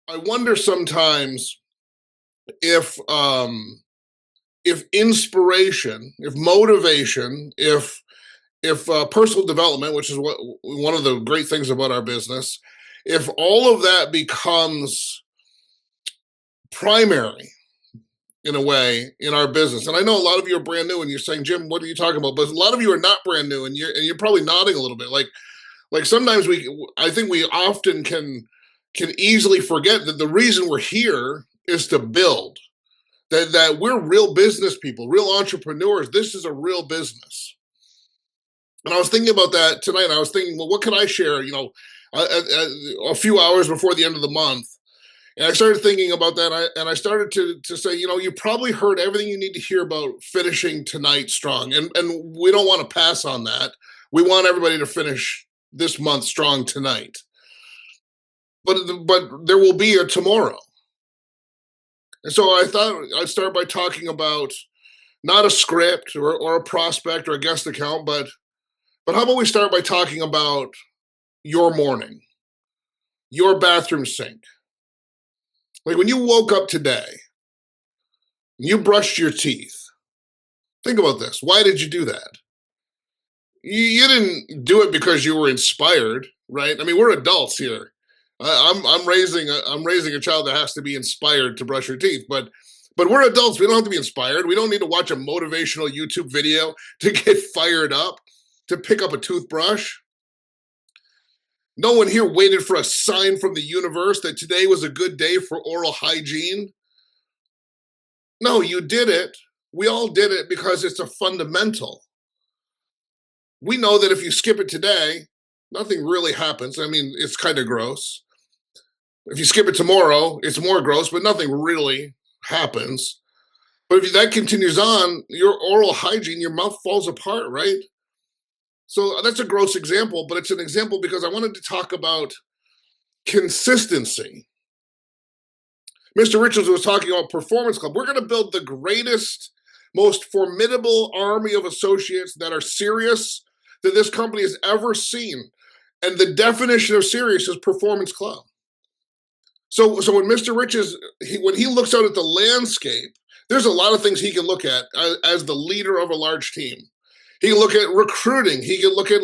I wonder sometimes if inspiration, if motivation, if personal development, which is what one of the great things about our business, if all of that becomes primary in a way in our business. And I know a lot of you are brand new and you're saying, Jim, what are you talking about? But a lot of you are not brand new and you're probably nodding a little bit. Like sometimes I think we often can easily forget that the reason we're here is to build. That we're real business people, real entrepreneurs. This is a real business. And I was thinking about that tonight. I was thinking, well, what can I share? A few hours before the end of the month, and I started thinking about that, and I started to say, you probably heard everything you need to hear about finishing tonight strong, and we don't want to pass on that. We want everybody to finish this month strong tonight, but there will be a tomorrow. And so I thought I'd start by talking about not a script or a prospect or a guest account, but how about we start by talking about your morning, your bathroom sink. Like when you woke up today, you brushed your teeth. Think about this. Why did you do that? You didn't do it because you were inspired, right? I mean, we're adults here. I'm raising a child that has to be inspired to brush her teeth, but we're adults. We don't have to be inspired. We don't need to watch a motivational YouTube video to get fired up to pick up a toothbrush. No one here waited for a sign from the universe that today was a good day for oral hygiene. No, you did it. We all did it because it's a fundamental. We know that if you skip it today, nothing really happens. I mean, it's kind of gross. If you skip it tomorrow, it's more gross, but nothing really happens. But if that continues on, your oral hygiene, your mouth falls apart, right? So that's a gross example, but it's an example because I wanted to talk about consistency. Mr. Richards was talking about Performance Club. We're going to build the greatest, most formidable army of associates that are serious that this company has ever seen. And the definition of serious is Performance Club. So when Mr. Richards, when he looks out at the landscape, there's a lot of things he can look at as the leader of a large team. He can look at recruiting. He can look at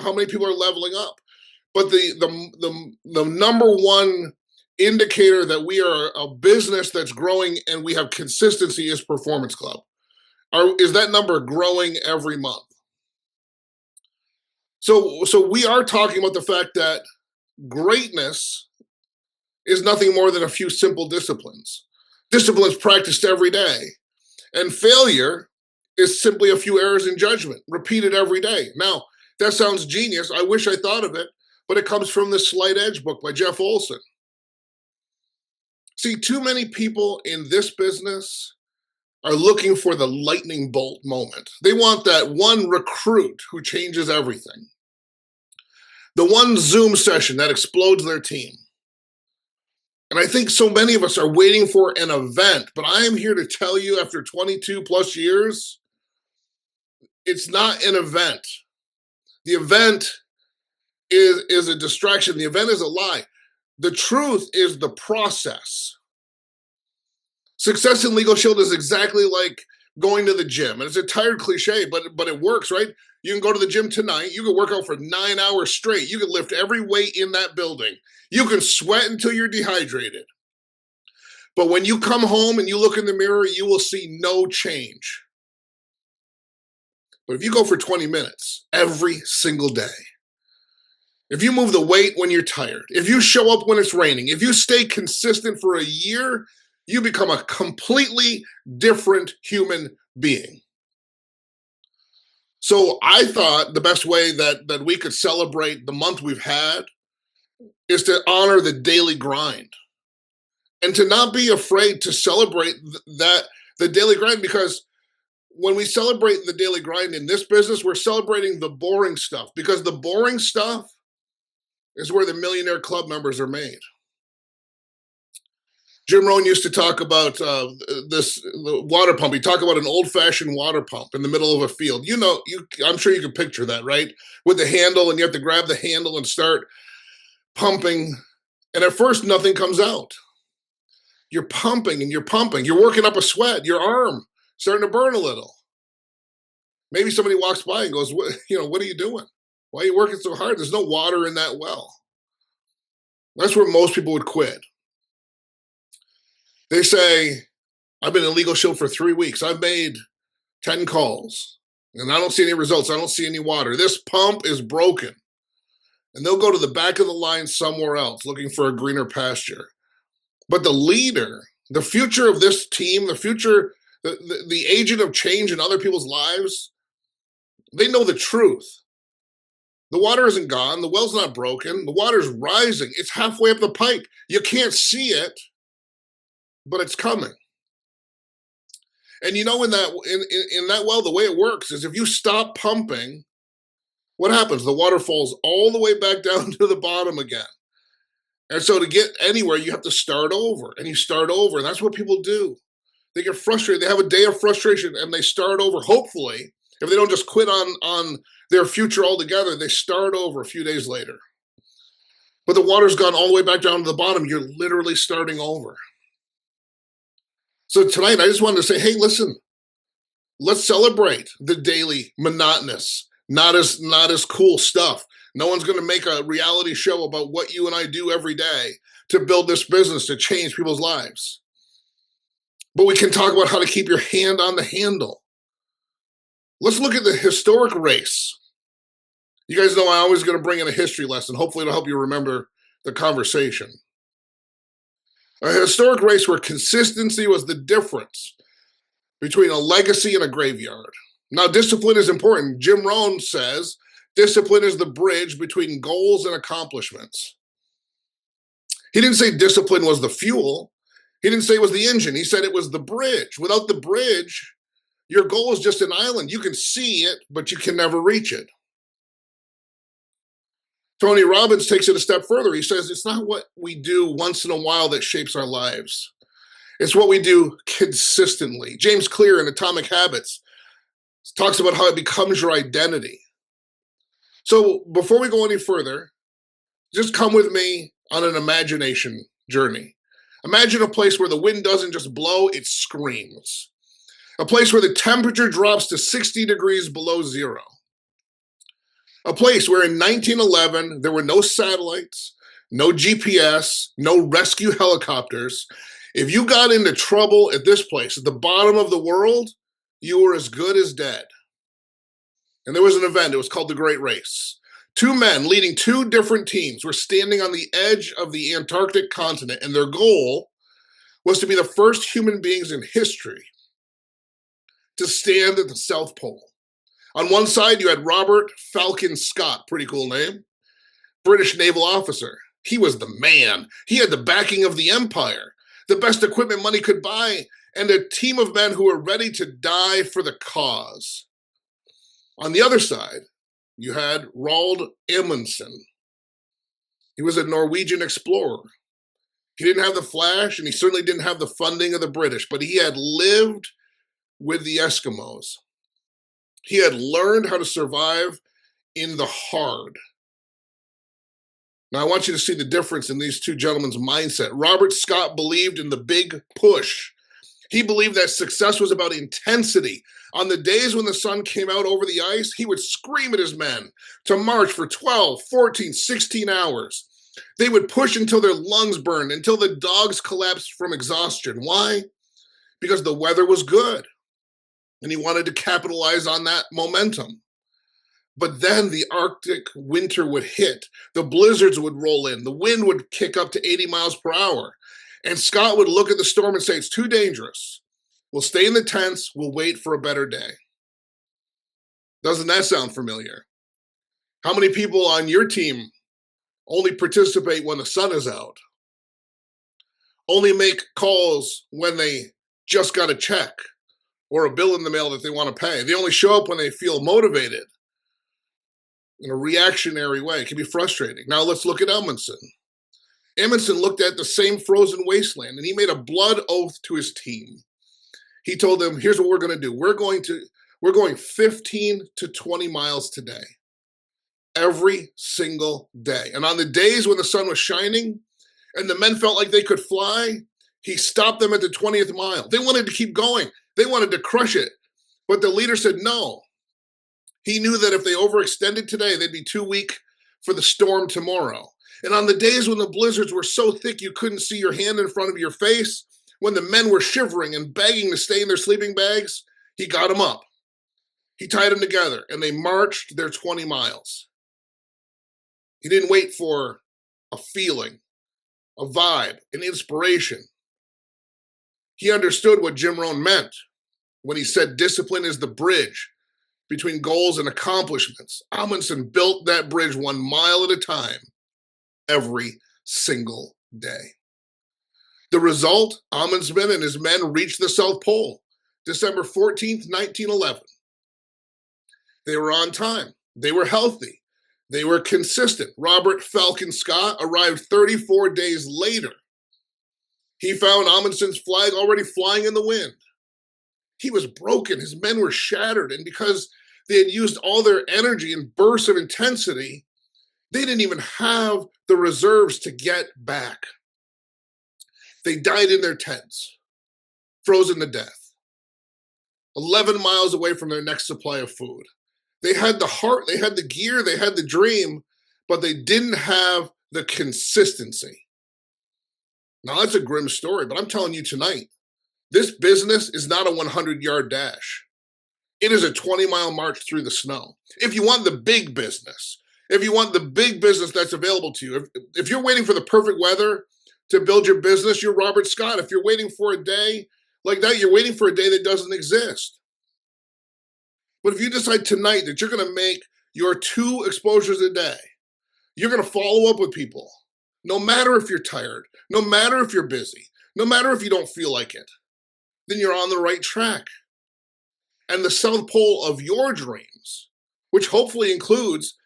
how many people are leveling up. But the number one indicator that we are a business that's growing and we have consistency is Performance Club. Is that number growing every month? So we are talking about the fact that greatness is nothing more than a few simple disciplines. Disciplines practiced every day. And failure is simply a few errors in judgment, repeated every day. Now, that sounds genius. I wish I thought of it, but it comes from the Slight Edge book by Jeff Olson. See, too many people in this business are looking for the lightning bolt moment. They want that one recruit who changes everything. The one Zoom session that explodes their team. And I think so many of us are waiting for an event, but I am here to tell you after 22 plus years, it's not an event. The event is a distraction. The event is a lie. The truth is the process. Success in Legal Shield is exactly like going to the gym. And it's a tired cliche, but it works, right? You can go to the gym tonight. You can work out for 9 hours straight. You can lift every weight in that building. You can sweat until you're dehydrated. But when you come home and you look in the mirror, you will see no change. But if you go for 20 minutes every single day, if you move the weight when you're tired, if you show up when it's raining, if you stay consistent for a year, you become a completely different human being. So I thought the best way that we could celebrate the month we've had is to honor the daily grind and to not be afraid to celebrate the daily grind, because when we celebrate the daily grind in this business, we're celebrating the boring stuff, because the boring stuff is where the Millionaire Club members are made. Jim Rohn used to talk about the water pump. He talked about an old-fashioned water pump in the middle of a field. I'm sure you can picture that, right? With the handle, and you have to grab the handle and start pumping And at first, nothing comes out. You're pumping and you're pumping. You're working up a sweat. Your arm starting to burn a little. Maybe somebody walks by and goes, what are you doing? Why are you working so hard? There's no water in that well. That's where most people would quit. They say, I've been in Legal Shield for 3 weeks. I've made 10 calls and I don't see any results. I don't see any water. This pump is broken. And they'll go to the back of the line somewhere else looking for a greener pasture. But the leader, the future of this team, the future, the agent of change in other people's lives, they know the truth. The water isn't gone. The well's not broken. The water's rising. It's halfway up the pipe. You can't see it, but it's coming. And in that well, the way it works is if you stop pumping, what happens? The water falls all the way back down to the bottom again. And so to get anywhere, you have to start over, and you start over. And that's what people do. They get frustrated. They have a day of frustration and they start over. Hopefully, if they don't just quit on their future altogether, they start over a few days later. But the water's gone all the way back down to the bottom. You're literally starting over. So tonight, I just wanted to say, hey, listen, let's celebrate the daily monotonous, not as cool stuff. No one's going to make a reality show about what you and I do every day to build this business, to change people's lives. But we can talk about how to keep your hand on the handle. Let's look at the historic race. You guys know I'm always going to bring in a history lesson. Hopefully it'll help you remember the conversation. A historic race where consistency was the difference between a legacy and a graveyard. Now, discipline is important. Jim Rohn says discipline is the bridge between goals and accomplishments. He didn't say discipline was the fuel. He didn't say it was the engine. He said it was the bridge. Without the bridge, your goal is just an island. You can see it, but you can never reach it. Tony Robbins takes it a step further. He says it's not what we do once in a while that shapes our lives. It's what we do consistently. James Clear in Atomic Habits talks about how it becomes your identity. So before we go any further, just come with me on an imagination journey. Imagine a place where the wind doesn't just blow, it screams. A place where the temperature drops to 60 degrees below zero. A place where in 1911, there were no satellites, no GPS, no rescue helicopters. If you got into trouble at this place, at the bottom of the world, you were as good as dead. And there was an event, it was called the Great Race. 2 men leading 2 different teams were standing on the edge of the Antarctic continent, and their goal was to be the first human beings in history to stand at the South Pole. On one side, you had Robert Falcon Scott, pretty cool name, British naval officer. He was the man. He had the backing of the empire, the best equipment money could buy, and a team of men who were ready to die for the cause. On the other side, you had Roald Amundsen. He was a Norwegian explorer. He didn't have the flash, and he certainly didn't have the funding of the British, but he had lived with the Eskimos. He had learned how to survive in the hard. Now, I want you to see the difference in these 2 gentlemen's mindset. Robert Scott believed in the big push. He believed that success was about intensity. On the days when the sun came out over the ice, he would scream at his men to march for 12, 14, 16 hours. They would push until their lungs burned, until the dogs collapsed from exhaustion. Why? Because the weather was good, and he wanted to capitalize on that momentum. But then the Arctic winter would hit, the blizzards would roll in, the wind would kick up to 80 miles per hour, and Scott would look at the storm and say, it's too dangerous. We'll stay in the tents, we'll wait for a better day. Doesn't that sound familiar? How many people on your team only participate when the sun is out? Only make calls when they just got a check or a bill in the mail that they want to pay. They only show up when they feel motivated in a reactionary way. It can be frustrating. Now let's look at Amundsen. Amundsen looked at the same frozen wasteland, and he made a blood oath to his team. He told them, here's what we're going to do. We're going 15 to 20 miles today, every single day. And on the days when the sun was shining, and the men felt like they could fly, he stopped them at the 20th mile. They wanted to keep going. They wanted to crush it. But the leader said no. He knew that if they overextended today, they'd be too weak for the storm tomorrow. And on the days when the blizzards were so thick you couldn't see your hand in front of your face, when the men were shivering and begging to stay in their sleeping bags, he got them up. He tied them together, and they marched their 20 miles. He didn't wait for a feeling, a vibe, an inspiration. He understood what Jim Rohn meant when he said discipline is the bridge between goals and accomplishments. Amundsen built that bridge 1 mile at a time, every single day. The result, Amundsen and his men reached the South Pole, December 14th, 1911. They were on time. They were healthy. They were consistent. Robert Falcon Scott arrived 34 days later. He found Amundsen's flag already flying in the wind. He was broken. His men were shattered. And because they had used all their energy in bursts of intensity, they didn't even have the reserves to get back. They died in their tents, frozen to death, 11 miles away from their next supply of food. They had the heart, they had the gear, they had the dream, but they didn't have the consistency. Now, that's a grim story, but I'm telling you tonight, this business is not a 100-yard dash. It is a 20-mile march through the snow. If you want the big business, if you want the big business that's available to you, if you're waiting for the perfect weather to build your business, you're Robert Scott. If you're waiting for a day like that, you're waiting for a day that doesn't exist. But if you decide tonight that you're going to make your 2 exposures a day, you're going to follow up with people, no matter if you're tired, no matter if you're busy, no matter if you don't feel like it, then you're on the right track. And the South Pole of your dreams, which hopefully includes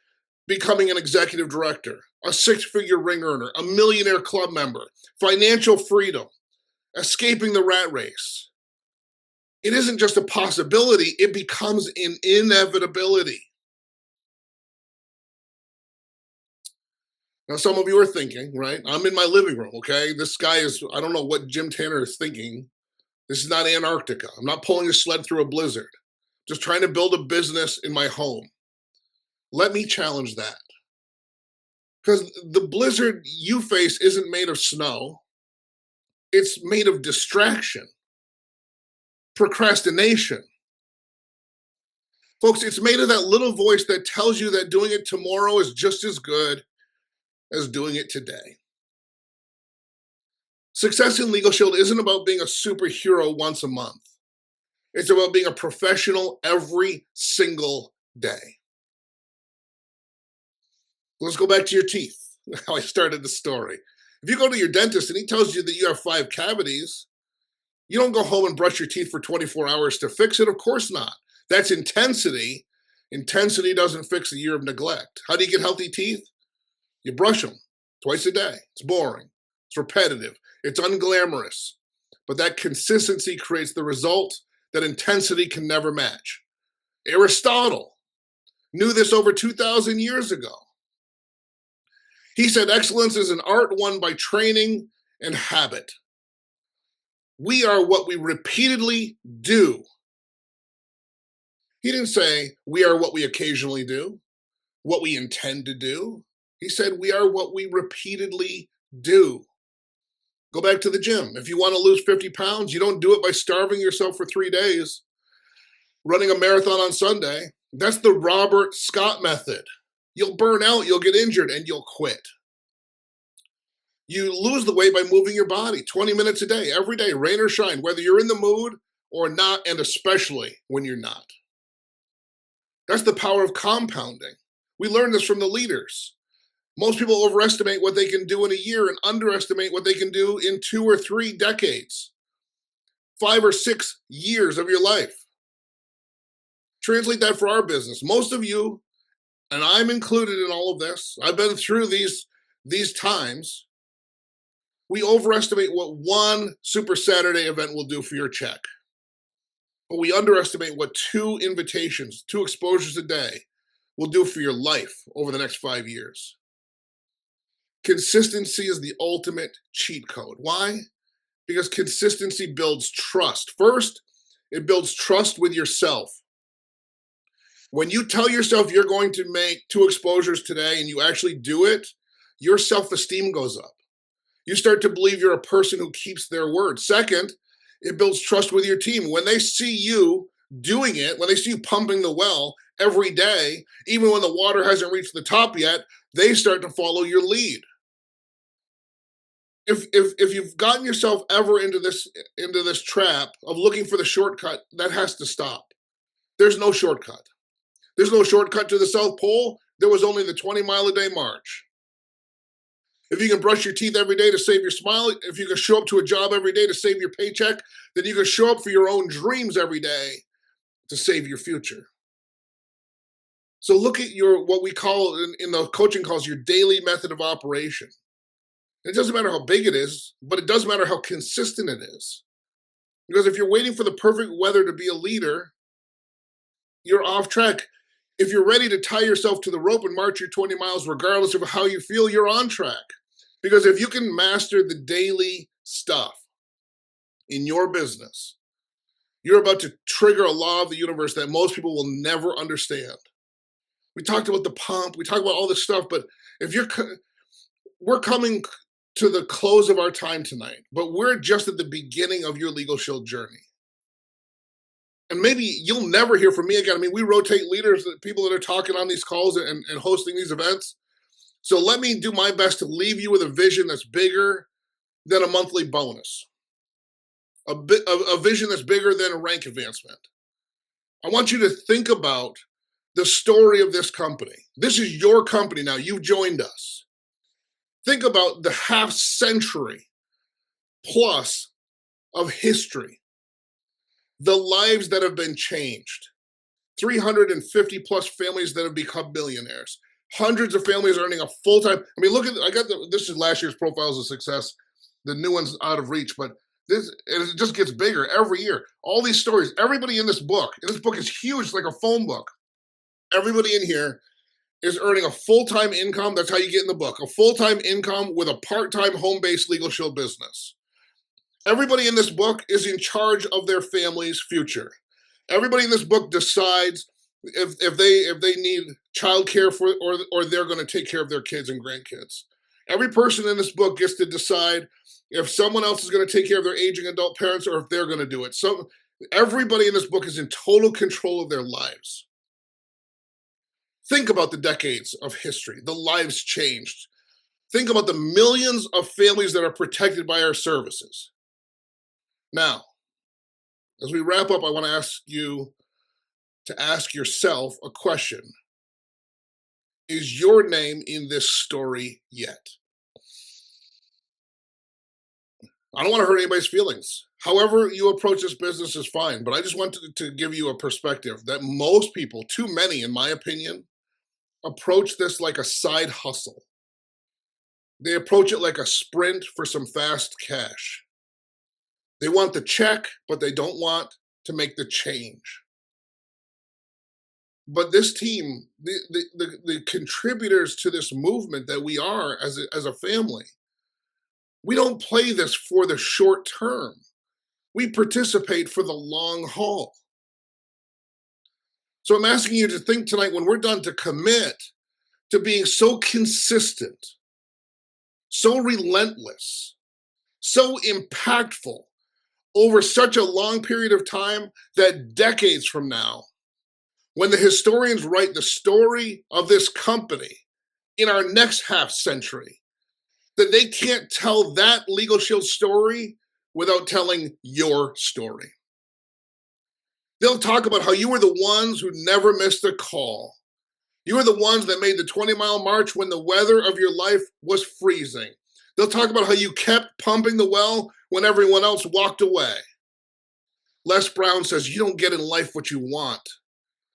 becoming an executive director, a 6-figure ring earner, a millionaire club member, financial freedom, escaping the rat race. It isn't just a possibility, it becomes an inevitability. Now, some of you are thinking, right? I'm in my living room, okay? This guy is, I don't know what Jim Tanner is thinking. This is not Antarctica. I'm not pulling a sled through a blizzard. Just trying to build a business in my home. Let me challenge that. Because the blizzard you face isn't made of snow. It's made of distraction, procrastination. Folks, it's made of that little voice that tells you that doing it tomorrow is just as good as doing it today. Success in Legal Shield isn't about being a superhero once a month. It's about being a professional every single day. Let's go back to your teeth, how I started the story. If you go to your dentist and he tells you that you have 5 cavities, you don't go home and brush your teeth for 24 hours to fix it. Of course not. That's intensity. Intensity doesn't fix a year of neglect. How do you get healthy teeth? You brush them twice a day. It's boring. It's repetitive. It's unglamorous. But that consistency creates the result that intensity can never match. Aristotle knew this over 2,000 years ago. He said excellence is an art won by training and habit. We are what we repeatedly do. He didn't say we are what we occasionally do, what we intend to do. He said we are what we repeatedly do. Go back to the gym. If you want to lose 50 pounds, you don't do it by starving yourself for 3 days, running a marathon on Sunday. That's the Robert Scott method. You'll burn out, you'll get injured, and you'll quit. You lose the weight by moving your body 20 minutes a day, every day, rain or shine, whether you're in the mood or not, and especially when you're not. That's the power of compounding. We learned this from the leaders. Most people overestimate what they can do in a year and underestimate what they can do in 2 or 3 decades, 5 or 6 years of your life. Translate that for our business. Most of you, and I'm included in all of this, I've been through these times. We overestimate what one Super Saturday event will do for your check. But we underestimate what 2 invitations, 2 exposures a day will do for your life over the next 5 years. Consistency is the ultimate cheat code. Why? Because consistency builds trust. First, it builds trust with yourself. When you tell yourself you're going to make 2 exposures today and you actually do it, your self esteem goes up. You start to believe you're a person who keeps their word. Second, it builds trust with your team. When they see you doing it, when they see you pumping the well every day, even when the water hasn't reached the top yet, they start to follow your lead. If you've gotten yourself ever into this trap of looking for the shortcut, that has to stop. There's no shortcut. There's no shortcut to the South Pole. There was only the 20-mile-a-day march. If you can brush your teeth every day to save your smile, if you can show up to a job every day to save your paycheck, then you can show up for your own dreams every day to save your future. So look at your what we call in the coaching calls your daily method of operation. It doesn't matter how big it is, but it does matter how consistent it is. Because if you're waiting for the perfect weather to be a leader, you're off track. If you're ready to tie yourself to the rope and march your 20 miles, regardless of how you feel, you're on track. Because if you can master the daily stuff in your business, you're about to trigger a law of the universe that most people will never understand. We talked about the pump, we talked about all this stuff, but if we're coming to the close of our time tonight, but we're just at the beginning of your Legal Shield journey. And maybe you'll never hear from me again. I mean, we rotate leaders, people that are talking on these calls and hosting these events. So let me do my best to leave you with a vision that's bigger than a monthly bonus, a vision that's bigger than a rank advancement. I want you to think about the story of this company. This is your company now. You've joined us. Think about the half century plus of history, the lives that have been changed, 350 plus families that have become millionaires, hundreds of families earning a full-time. I mean, look at, this is last year's Profiles of Success. The new one's out of reach, but it just gets bigger every year. All these stories, everybody in this book, and this book is huge, like a phone book. Everybody in here is earning a full-time income. That's how you get in the book, a full-time income with a part-time home-based Legal Shield business. Everybody in this book is in charge of their family's future. Everybody in this book decides if they need childcare for or they're going to take care of their kids and grandkids. Every person in this book gets to decide if someone else is going to take care of their aging adult parents or if they're going to do it. So everybody in this book is in total control of their lives. Think about the decades of history. The lives changed. Think about the millions of families that are protected by our services. Now, as we wrap up, I want to ask you to ask yourself a question. Is your name in this story yet? I don't want to hurt anybody's feelings. However you approach this business is fine, but I just wanted to give you a perspective that most people, too many in my opinion, approach this like a side hustle. They approach it like a sprint for some fast cash. They want the check, but they don't want to make the change. But this team, the contributors to this movement that we are as a family, we don't play this for the short term. We participate for the long haul. So I'm asking you to think tonight when we're done to commit to being so consistent, so relentless, so impactful over such a long period of time that decades from now, when the historians write the story of this company in our next half century, that they can't tell that Legal Shield story without telling your story. They'll talk about how you were the ones who never missed a call. You were the ones that made the 20-mile march when the weather of your life was freezing. They'll talk about how you kept pumping the well when everyone else walked away. Les Brown says, you don't get in life what you want.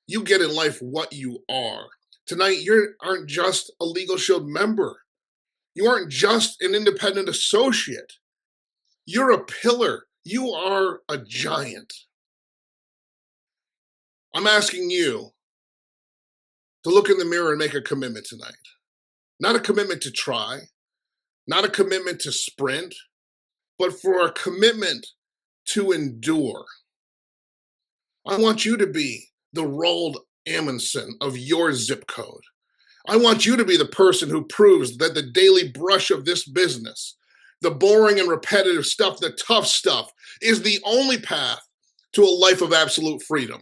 You get in life what you are. Tonight, you aren't just a Legal Shield member. You aren't just an independent associate. You're a pillar. You are a giant. I'm asking you to look in the mirror and make a commitment tonight. Not a commitment to try, not a commitment to sprint, but for a commitment to endure. I want you to be the Roald Amundsen of your zip code. I want you to be the person who proves that the daily brush of this business, the boring and repetitive stuff, the tough stuff, is the only path to a life of absolute freedom.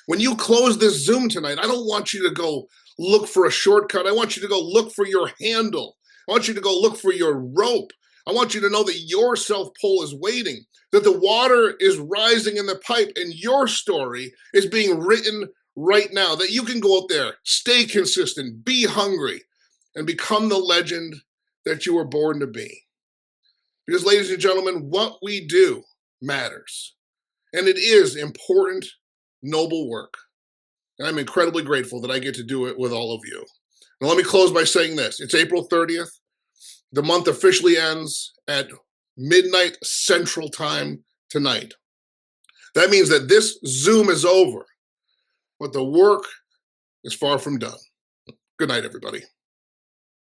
When you close this Zoom tonight, I don't want you to go look for a shortcut. I want you to go look for your handle. I want you to go look for your rope. I want you to know that your self pole is waiting, that the water is rising in the pipe, and your story is being written right now. That you can go out there, stay consistent, be hungry, and become the legend that you were born to be. Because, ladies and gentlemen, what we do matters. And it is important, noble work. And I'm incredibly grateful that I get to do it with all of you. Now, let me close by saying this. It's April 30th. The month officially ends at midnight Central Time tonight. That means that this Zoom is over, but the work is far from done. Good night, everybody.